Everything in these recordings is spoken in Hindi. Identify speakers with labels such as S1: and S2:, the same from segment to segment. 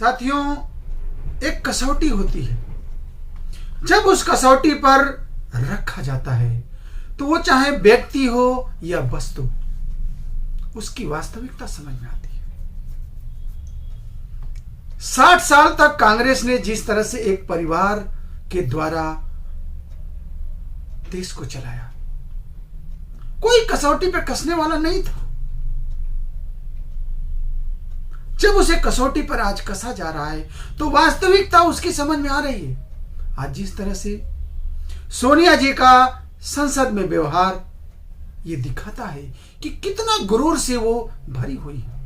S1: साथियों, एक कसौटी होती है। जब उस कसौटी पर रखा जाता है तो वो चाहे व्यक्ति हो या वस्तु, उसकी वास्तविकता समझ में आती है। 60 साल तक कांग्रेस ने जिस तरह से एक परिवार के द्वारा देश को चलाया, कोई कसौटी पे कसने वाला नहीं था। जब उसे कसौटी पर आज कसा जा रहा है तो वास्तविकता उसकी समझ में आ रही है। आज जिस तरह से सोनिया जी का संसद में व्यवहार ये दिखाता है कि कितना गुरूर से वो भरी हुई है।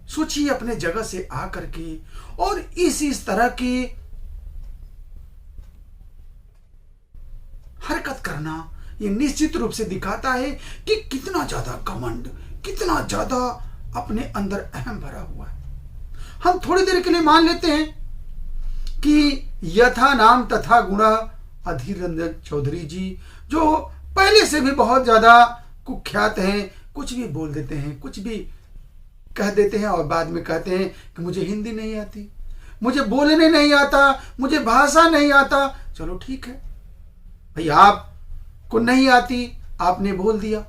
S1: सोचिए, अपने जगह से आकर के और इस तरह की हरकत करना, ये निश्चित रूप से दिखाता है कि कितना ज्यादा घमंड, कितना ज्यादा अपने अंदर अहम भरा हुआ है। हम थोड़ी देर के लिए मान लेते हैं कि यथा नाम तथा गुणा अधीर रंजन चौधरी जी, जो पहले से भी बहुत ज्यादा कुख्यात हैं, कुछ भी बोल देते हैं, कुछ भी कह देते हैं और बाद में कहते हैं कि मुझे हिंदी नहीं आती, मुझे बोलने नहीं आता, मुझे भाषा नहीं आता। चलो ठीक है भाई, आपको नहीं आती, आपने बोल दिया,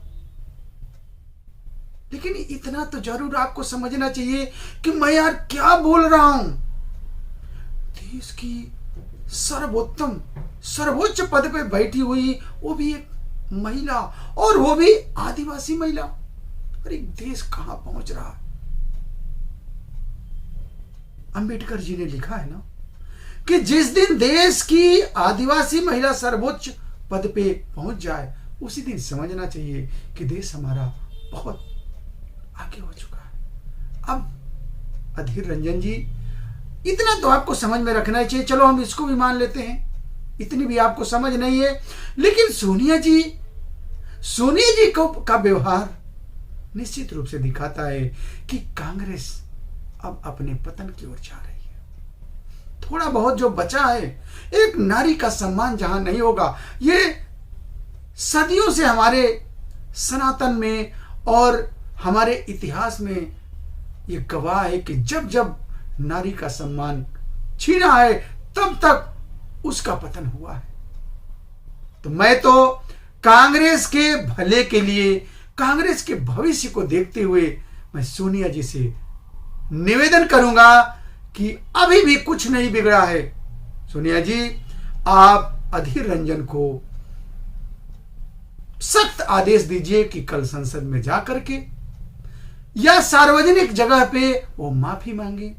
S1: लेकिन इतना तो जरूर आपको समझना चाहिए कि मैं यार क्या बोल रहा हूं। देश की सर्वोत्तम सर्वोच्च पद पे बैठी हुई, वो भी एक महिला, और वो भी आदिवासी महिला। अरे देश कहां पहुंच रहा है। अंबेडकर जी ने लिखा है ना कि जिस दिन देश की आदिवासी महिला सर्वोच्च पद पे पहुंच जाए, उसी दिन समझना चाहिए कि देश हमारा बहुत आगे हो चुका है। अब अधीर रंजन जी, इतना तो आपको समझ में रखना ही चाहिए। चलो हम इसको भी मान लेते हैं, इतनी भी आपको समझ नहीं है। लेकिन सोनिया जी का व्यवहार निश्चित रूप से दिखाता है कि कांग्रेस अब अपने पतन की ओर जा रही है। थोड़ा बहुत जो बचा है, एक नारी का सम्मान जहां नहीं होगा, ये सदियों से हमारे सनातन में और हमारे इतिहास में ये गवाह है कि जब जब नारी का सम्मान छीना है, तब तक उसका पतन हुआ है। तो मैं तो कांग्रेस के भले के लिए, कांग्रेस के भविष्य को देखते हुए मैं सोनिया जी से निवेदन करूंगा कि अभी भी कुछ नहीं बिगड़ा है। सोनिया जी, आप अधीर रंजन को सख्त आदेश दीजिए कि कल संसद में जाकर के या सार्वजनिक जगह पे वो माफी मांगे,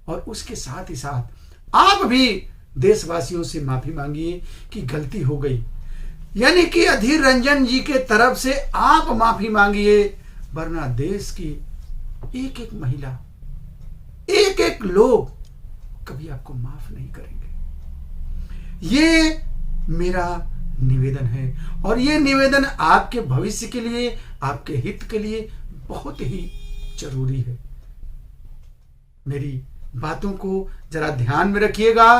S1: और उसके साथ ही साथ आप भी देशवासियों से माफी मांगिए कि गलती हो गई। यानी कि अधीर रंजन जी के तरफ से आप माफी मांगिए, वरना देश की एक एक महिला, एक एक लोग कभी आपको माफ नहीं करेंगे। ये मेरा निवेदन है, और ये निवेदन आपके भविष्य के लिए, आपके हित के लिए बहुत ही जरूरी है। मेरी बातों को जरा ध्यान में रखिएगा,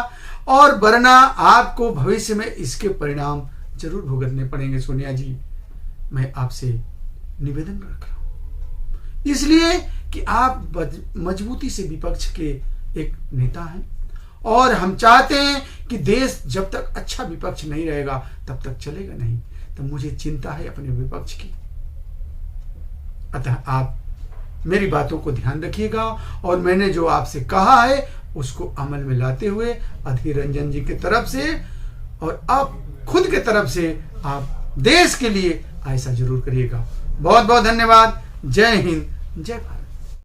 S1: और वरना आपको भविष्य में इसके परिणाम जरूर भुगतने पड़ेंगे। सोनिया जी, मैं आपसे निवेदन रख रहा हूं, इसलिए कि आप मजबूती से विपक्ष के एक नेता हैं, और हम चाहते हैं कि देश जब तक अच्छा विपक्ष नहीं रहेगा तब तक चलेगा नहीं। तो मुझे चिंता है अपने विपक्ष की। अतः आप मेरी बातों को ध्यान रखिएगा, और मैंने जो आपसे कहा है उसको अमल में लाते हुए अधीर रंजन जी की तरफ से और आप खुद के तरफ से आप देश के लिए ऐसा जरूर करिएगा। बहुत बहुत धन्यवाद। जय हिंद, जय भारत।